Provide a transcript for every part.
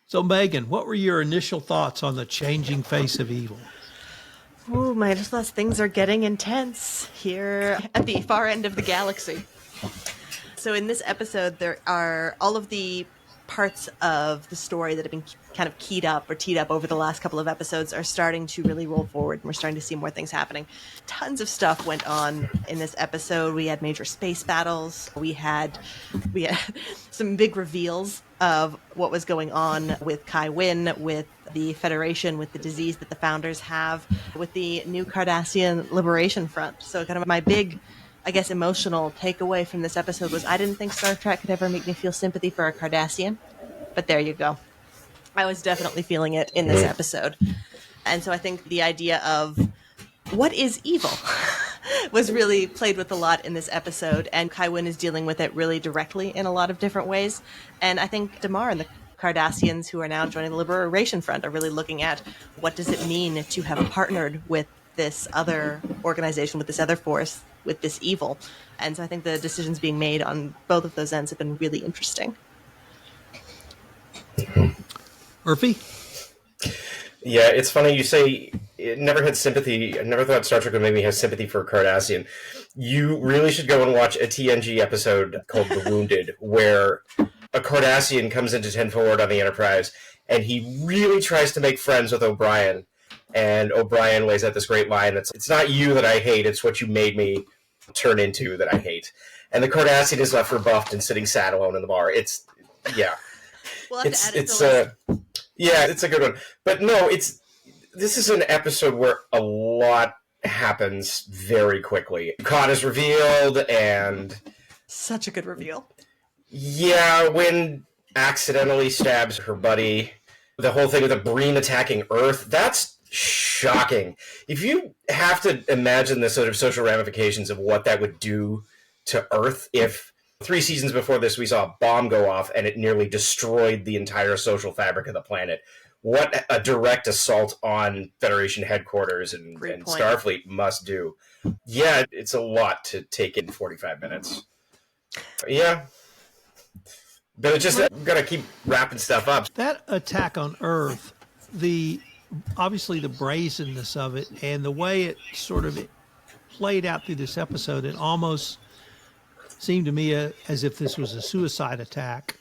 So, Megan, what were your initial thoughts on the changing face of evil? Ooh, my initial thoughts, things are getting intense here at the far end of the galaxy. So in this episode, there are all of the parts of the story that have been kind of keyed up or teed up over the last couple of episodes are starting to really roll forward, and we're starting to see more things happening. Tons of stuff went on in this episode. We had major space battles. We had some big reveals of what was going on with Kai Winn, with the Federation, with the disease that the founders have, with the new Cardassian Liberation Front. So kind of my big, I guess, emotional takeaway from this episode was I didn't think Star Trek could ever make me feel sympathy for a Cardassian, but there you go. I was definitely feeling it in this episode. And so I think the idea of what is evil was really played with a lot in this episode, and Kai Winn is dealing with it really directly in a lot of different ways. And I think DeMar and the Cardassians who are now joining the Liberation Front are really looking at what does it mean to have partnered with this other organization, with this other force, with this evil. And so I think the decisions being made on both of those ends have been really interesting. Murphy? Yeah, it's funny you say it never had sympathy. I never thought Star Trek would make me have sympathy for a Cardassian. You really should go and watch a TNG episode called The Wounded, where a Cardassian comes into 10 Forward on the Enterprise, and he really tries to make friends with O'Brien. And O'Brien lays out this great line that's, "It's not you that I hate, it's what you made me turn into that I hate." And the Cardassian is left rebuffed and sitting sad alone in the bar. It's, yeah. We'll have to add it to the list. Yeah, it's a good one. But no, this is an episode where a lot happens very quickly. Khan is revealed, and such a good reveal. Yeah, Winn accidentally stabs her buddy. The whole thing with the Breen attacking Earth, that's shocking. If you have to imagine the sort of social ramifications of what that would do to Earth if 3 seasons before this, we saw a bomb go off and it nearly destroyed the entire social fabric of the planet. What a direct assault on Federation headquarters and Starfleet must do. Yeah, it's a lot to take in 45 minutes. Yeah. But it's just, I've got to keep wrapping stuff up. That attack on Earth, obviously the brazenness of it and the way it sort of played out through this episode, it almost seemed to me as if this was a suicide attack,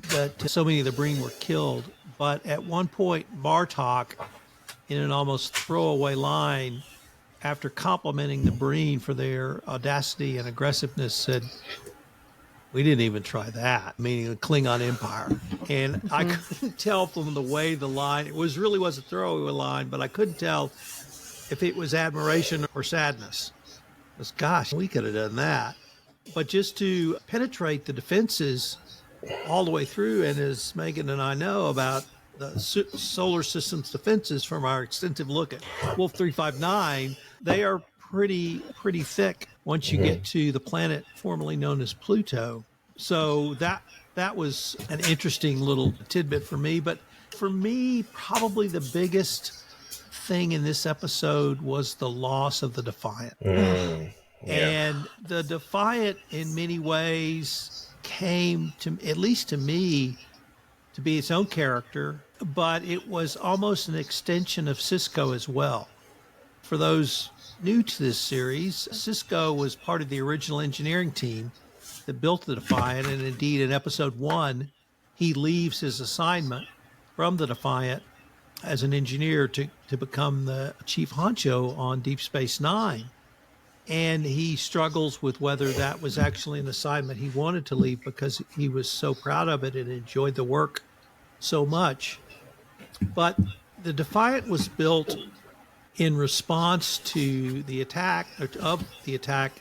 that so many of the Breen were killed. But at one point, Bartok, in an almost throwaway line, after complimenting the Breen for their audacity and aggressiveness, said, "We didn't even try that," meaning the Klingon Empire. And I couldn't tell from the way the line, it was a throwaway line, but I couldn't tell if it was admiration or sadness. It was, gosh, we could have done that. But just to penetrate the defenses all the way through, and as Megan and I know about the solar system's defenses from our extensive look at Wolf 359, they are pretty thick once you get to the planet formerly known as Pluto. So that was an interesting little tidbit for me. But for me, probably the biggest thing in this episode was the loss of the Defiant. Yeah. And the Defiant, in many ways, came to, at least to me, to be its own character, but it was almost an extension of Sisko as well. For those new to this series, Sisko was part of the original engineering team that built the Defiant, and indeed in episode 1, he leaves his assignment from the Defiant as an engineer to become the chief honcho on Deep Space Nine. And he struggles with whether that was actually an assignment he wanted to leave because he was so proud of it and enjoyed the work so much. But the Defiant was built in response to the attack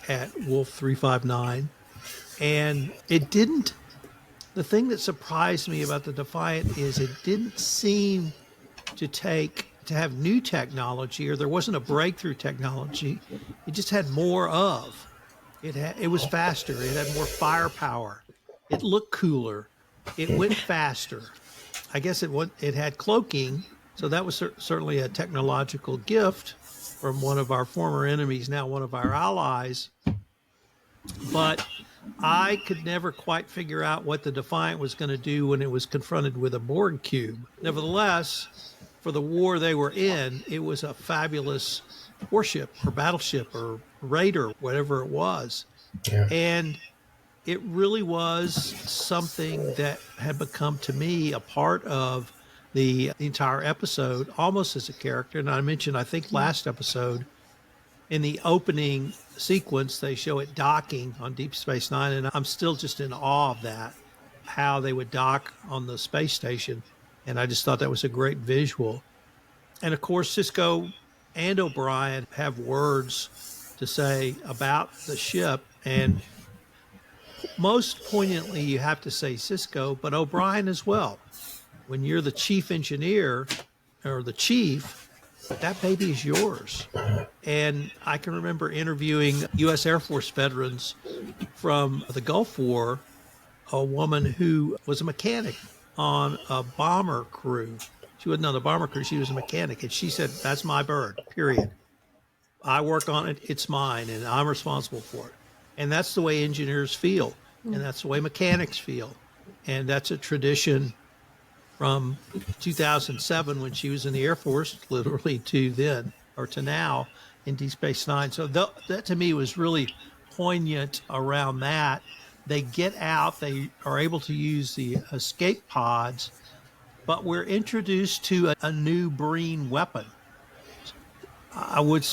at Wolf 359. And the thing that surprised me about the Defiant is it didn't seem to have new technology, or there wasn't a breakthrough technology. It just had more of. It was faster. It had more firepower. It looked cooler. It went faster. I guess it had cloaking, so that was certainly a technological gift from one of our former enemies, now one of our allies. But I could never quite figure out what the Defiant was going to do when it was confronted with a Borg cube. Nevertheless, for the war they were in, it was a fabulous warship or battleship or raider, whatever it was. Yeah. And it really was something that had become to me a part of the entire episode, almost as a character. And I mentioned, I think last episode, in the opening sequence, they show it docking on Deep Space Nine, and I'm still just in awe of that, how they would dock on the space station. And I just thought that was a great visual. And of course, Sisko and O'Brien have words to say about the ship. And most poignantly, you have to say Sisko, but O'Brien as well. When you're the chief engineer or the chief, that baby is yours. And I can remember interviewing U.S. Air Force veterans from the Gulf War, a woman who was a mechanic on a bomber crew. She wasn't on the bomber crew, she was a mechanic. And she said, that's my bird, period. I work on it, it's mine, and I'm responsible for it. And that's the way engineers feel, and that's the way mechanics feel. And that's a tradition from 2007 when she was in the Air Force, literally to then, or to now in Deep Space Nine. So that to me was really poignant around that. They get out, they are able to use the escape pods, but we're introduced to a new Breen weapon. I would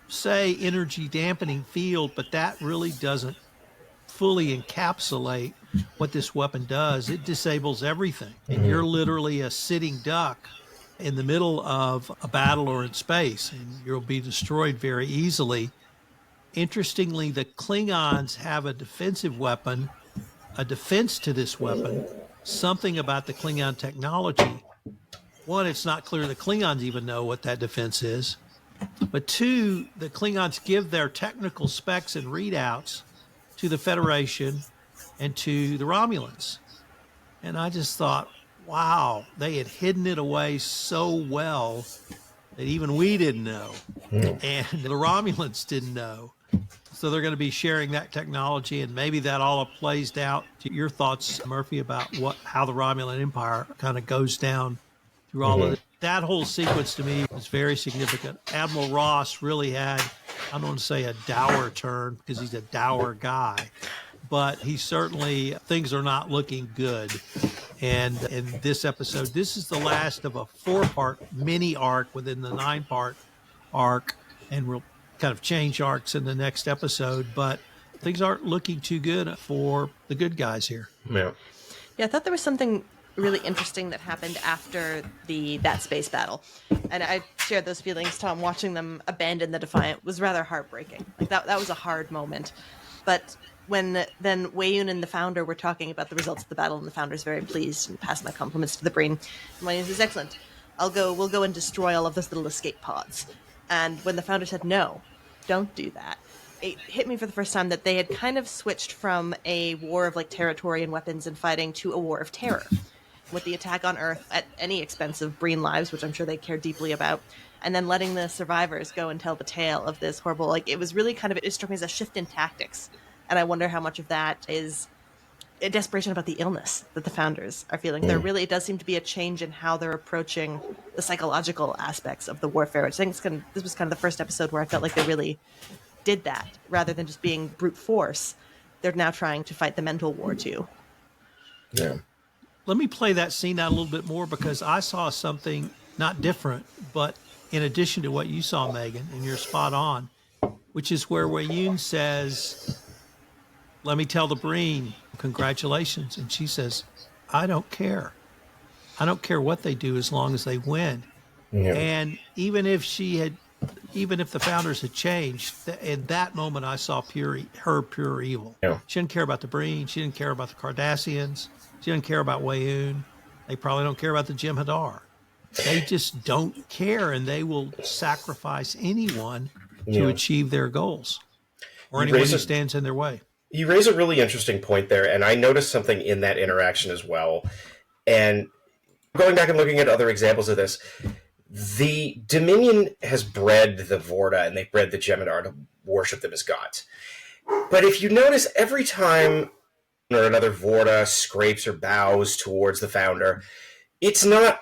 say energy dampening field, but that really doesn't fully encapsulate what this weapon does. It disables everything. And you're literally a sitting duck in the middle of a battle or in space, and you'll be destroyed very easily. Interestingly, the Klingons have a defensive weapon, a defense to this weapon, something about the Klingon technology. One, it's not clear the Klingons even know what that defense is. But two, the Klingons give their technical specs and readouts to the Federation and to the Romulans. And I just thought, wow, they had hidden it away so well that even we didn't know. And the Romulans didn't know. So they're going to be sharing that technology, and maybe that all plays out to your thoughts, Murphy, about how the Romulan Empire kind of goes down through all of it. That whole sequence to me was very significant. Admiral Ross really had, I don't want to say a dour turn because he's a dour guy, but he certainly, things are not looking good. And in this episode, this is the last of a 4-part mini arc within the 9-part arc, and we'll kind of change arcs in the next episode, but things aren't looking too good for the good guys here. Yeah. Yeah, I thought there was something really interesting that happened after that space battle. And I shared those feelings, Tom. Watching them abandon the Defiant was rather heartbreaking. Like that was a hard moment. But when then Wei-Yun and the Founder were talking about the results of the battle, and the Founder's very pleased and passed my compliments to the Breen. And Wei-Yun says, excellent. We'll go and destroy all of those little escape pods. And when the Founder said, no, don't do that, it hit me for the first time that they had kind of switched from a war of like territory and weapons and fighting to a war of terror, with the attack on Earth at any expense of Breen lives, which I'm sure they care deeply about, and then letting the survivors go and tell the tale of this horrible, like, it was really kind of, it struck me as a shift in tactics. And I wonder how much of that is a desperation about the illness that the Founders are feeling. There really, it does seem to be a change in how they're approaching the psychological aspects of the warfare. I think this was kind of the first episode where I felt like they really did that, rather than just being brute force. They're now trying to fight the mental war too. Yeah. Let me play that scene out a little bit more, because I saw something not different, but in addition to what you saw, Megan, and you're spot on, which is where Wei-Yun says, let me tell the Breen, congratulations. And she says, I don't care. I don't care what they do as long as they win. Yeah. And even if the Founders had changed, in that moment I saw pure evil. Yeah. She didn't care about the Breen. She didn't care about the Cardassians. She didn't care about Wei-Yun. They probably don't care about the Jem'Hadar. They just don't care, and they will sacrifice anyone to achieve their goals, or anyone who stands in their way. You raise a really interesting point there, and I noticed something in that interaction as well. And going back and looking at other examples of this, the Dominion has bred the Vorta, and they've bred the Jem'Hadar to worship them as gods. But if you notice, every time or another Vorta scrapes or bows towards the Founder, it's not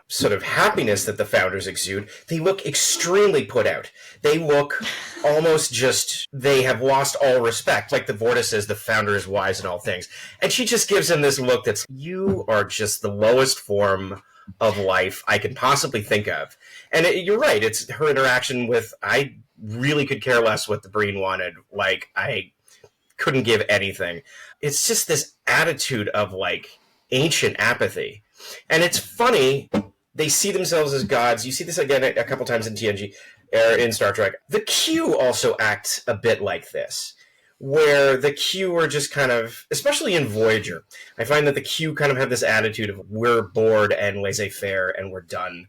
sort of happiness that the Founders exude. They look extremely put out. They look almost just, they have lost all respect. Like the Vorta says, the Founder is wise in all things. And she just gives him this look that's, you are just the lowest form of life I can possibly think of. And you're right, it's her interaction with, I really could care less what the Breen wanted. Like, I couldn't give anything. It's just this attitude of, like, ancient apathy. And it's funny, they see themselves as gods. You see this again a couple times in TNG, in Star Trek. The Q also acts a bit like this, where the Q are just kind of, especially in Voyager, I find that the Q kind of have this attitude of, we're bored and laissez-faire and we're done.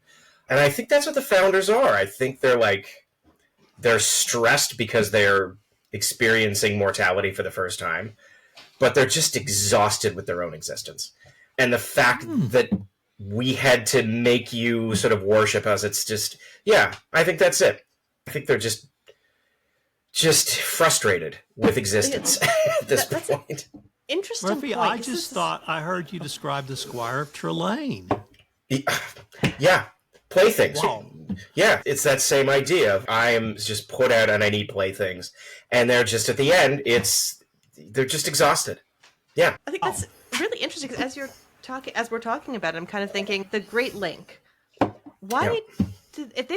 And I think that's what the Founders are. I think they're stressed because they're experiencing mortality for the first time, but they're just exhausted with their own existence. And the fact that we had to make you sort of worship us, it's just, yeah, I think that's it. I think they're just frustrated with existence at this point. Interesting Murphy, point. I just thought I heard you describe the Squire of Trelane. Yeah, playthings. Wow. Yeah, it's that same idea of I am just put out and I need playthings. And they're just, at the end, they're just exhausted. Yeah. I think that's really interesting, because as we're talking about it, I'm kind of thinking the Great Link. Why, if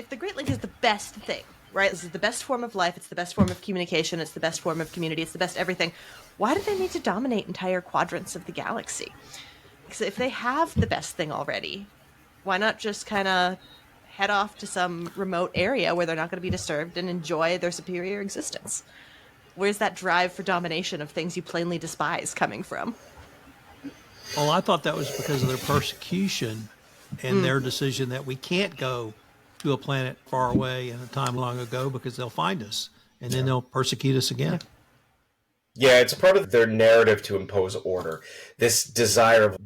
the Great Link is the best thing, right? This is the best form of life. It's the best form of communication. It's the best form of community. It's the best everything. Why do they need to dominate entire quadrants of the galaxy? Because if they have the best thing already, why not just kind of head off to some remote area where they're not going to be disturbed and enjoy their superior existence? Where's that drive for domination of things you plainly despise coming from? Well, I thought that was because of their persecution and their decision that we can't go to a planet far away in a time long ago because they'll find us and then they'll persecute us again. Yeah, it's a part of their narrative to impose order. This desire of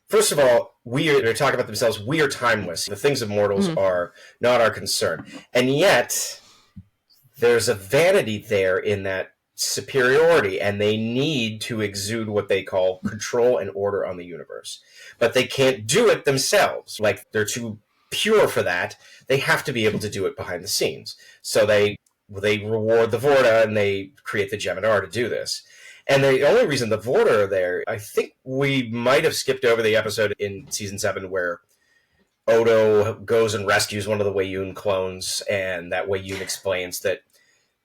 first of all, they're talking about themselves, we are timeless. The things of mortals are not our concern. And yet, there's a vanity there in that superiority, and they need to exude what they call control and order on the universe. But they can't do it themselves. Like, they're too pure for that. They have to be able to do it behind the scenes. So they reward the Vorta, and they create the Geminar to do this. And the only reason the Vorta are there, I think we might have skipped over the episode in Season 7 where Odo goes and rescues one of the Wayun clones, and that Wayun explains that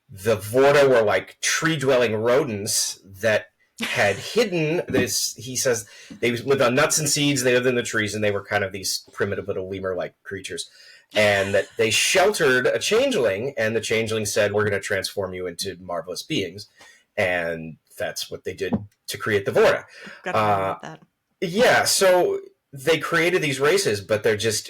the Vorta were like tree-dwelling rodents that had hidden this. He says they lived on nuts and seeds, they lived in the trees, and they were kind of these primitive little lemur-like creatures. And that they sheltered a changeling, and the changeling said, we're going to transform you into marvelous beings. And that's what they did to create the Vorta. Got to about that. Yeah, so they created these races, but they're just,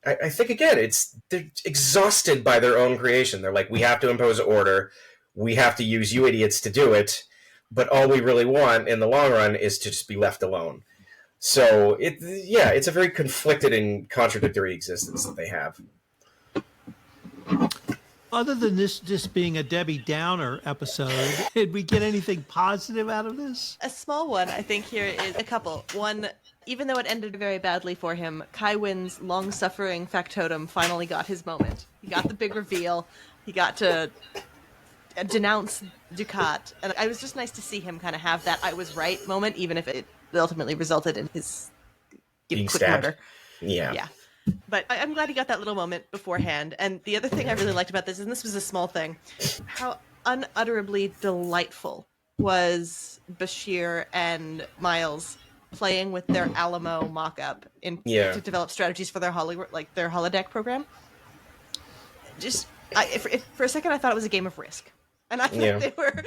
I think, again, they're exhausted by their own creation. They're like, we have to impose order. We have to use you idiots to do it. But all we really want in the long run is to just be left alone. So, it's a very conflicted and contradictory existence that they have. Other than this just being a Debbie Downer episode, did we get anything positive out of this? A small one, I think, here is a couple. One, even though it ended very badly for him, Kai Winn's long-suffering factotum finally got his moment. He got the big reveal. He got to denounce Dukat. And it was just nice to see him kind of have that I was right moment, even if it ultimately resulted in his being quick stabbed. murder. Yeah. But I'm glad he got that little moment beforehand. And the other thing I really liked about this, and this was a small thing, how unutterably delightful was Bashir and Miles playing with their Alamo mock-up to develop strategies for their their holodeck program. Just, for a second, I thought it was a game of Risk. And I thought they were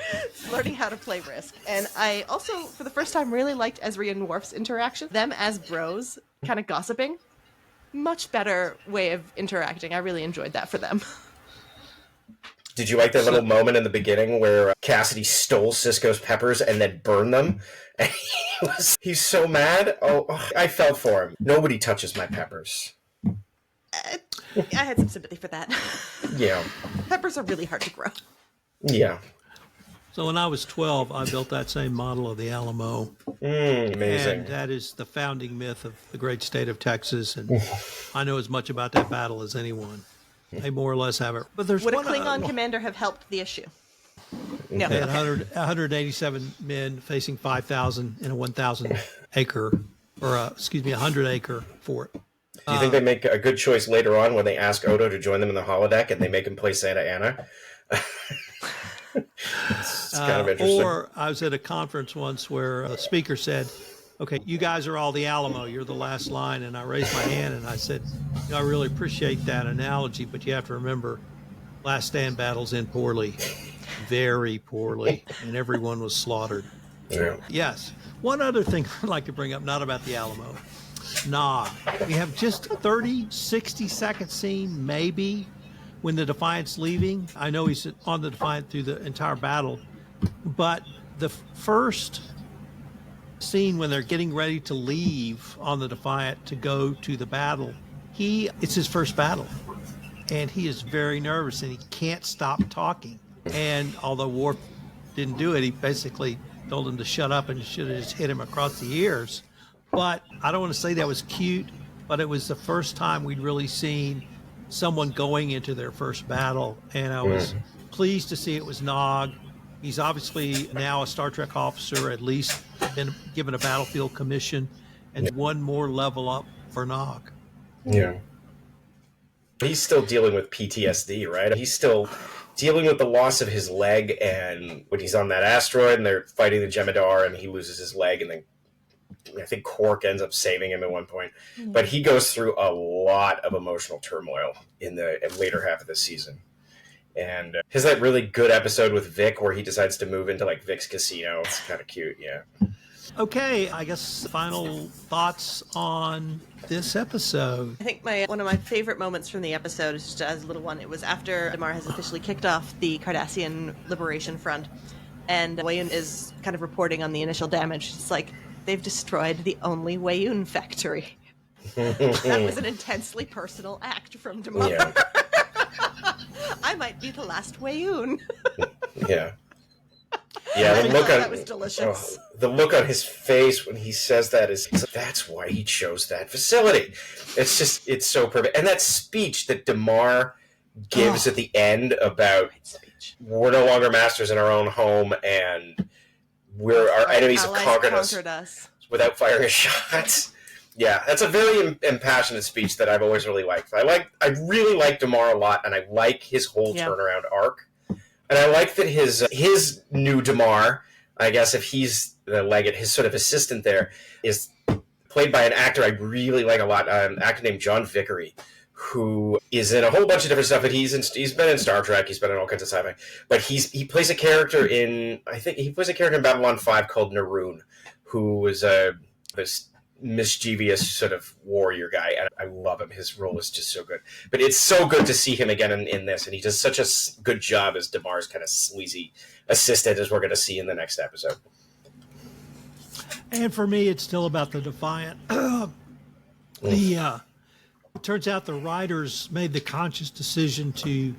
learning how to play Risk. And I also, for the first time, really liked Ezri and Worf's interaction. Them as bros, kind of gossiping. Much better way of interacting. I really enjoyed that for them. Did you like that little moment in the beginning where Cassidy stole Sisko's peppers and then burned them? And he's so mad. Oh, I felt for him. Nobody touches my peppers. I had some sympathy for that. Yeah. Peppers are really hard to grow. Yeah. So when I was 12, I built that same model of the Alamo. Amazing. And that is the founding myth of the great state of Texas. And I know as much about that battle as anyone. They more or less have it. But there's Would a one Klingon commander have helped the issue? No. They had 187 men facing 5,000 in a 1,000 acre, or 100 acre fort. Do you think they make a good choice later on when they ask Odo to join them in the holodeck and they make him play Santa Anna? It's kind of interesting. Or I was at a conference once where a speaker said, okay, you guys are all the Alamo. You're the last line. And I raised my hand and I said, I really appreciate that analogy, but you have to remember, Last Stand battles end poorly, very poorly, and everyone was slaughtered. Yeah. Yes. One other thing I'd like to bring up, not about the Alamo. Nog. We have just 30, 60-second scene, maybe, when the Defiant's leaving. I know he's on the Defiant through the entire battle, but the first scene when they're getting ready to leave on the Defiant to go to the battle, it's his first battle, and he is very nervous, and he can't stop talking. And although Worf didn't do it, he basically told him to shut up and should have just hit him across the ears. But I don't want to say that was cute, but it was the first time we'd really seen someone going into their first battle, and I was pleased to see it was Nog. He's obviously now a Star Trek officer, at least been given a battlefield commission, and one more level up for Nog. Yeah. He's still dealing with PTSD, right? He's still dealing with the loss of his leg, and when he's on that asteroid and they're fighting the Jem'Hadar and he loses his leg, and then I think Quark ends up saving him at one point. But he goes through a lot of emotional turmoil in the later half of the season. And has that really good episode with Vic where he decides to move into like Vic's casino. It's kind of cute, yeah. Okay, I guess final thoughts on this episode. I think one of my favorite moments from the episode is just as a little one. It was after DeMar has officially kicked off the Cardassian Liberation Front, and Wayun is kind of reporting on the initial damage. It's like, they've destroyed the only Wayun factory. That was an intensely personal act from DeMar. Yeah. I might be the last Wayun. Yeah. Yeah, that was delicious. The look on his face when he says that is, that's why he chose that facility. It's so perfect. And that speech that DeMar gives at the end about we're no longer masters in our own home and our enemies have conquered us without firing a shot. Yeah, that's a very impassioned speech that I've always really liked. I really like DeMar a lot, and I like his whole turnaround arc. And I like that his new DeMar, I guess if he's the Leggett, his sort of assistant there, is played by an actor I really like a lot, an actor named John Vickery, who is in a whole bunch of different stuff. But he's been in Star Trek, he's been in all kinds of sci-fi. But he plays a character in Babylon 5 called Naroon, who was this mischievous sort of warrior guy, and I love him. His role is just so good. But it's so good to see him again in this, and he does such a good job as DeMar's kind of sleazy assistant, as we're going to see in the next episode. And for me, it's still about the Defiant. It turns out the writers made the conscious decision to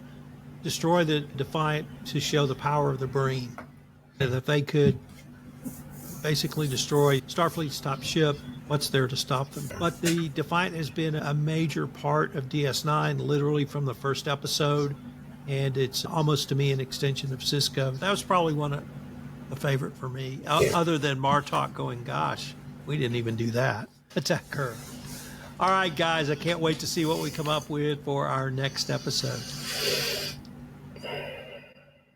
destroy the Defiant to show the power of the Breen. And if they could basically destroy Starfleet's top ship, what's there to stop them? But the Defiant has been a major part of DS9, literally from the first episode, and it's almost to me an extension of Cisco. That was probably a favorite for me, other than Martok going, gosh, we didn't even do that. Attack her. All right, guys, I can't wait to see what we come up with for our next episode.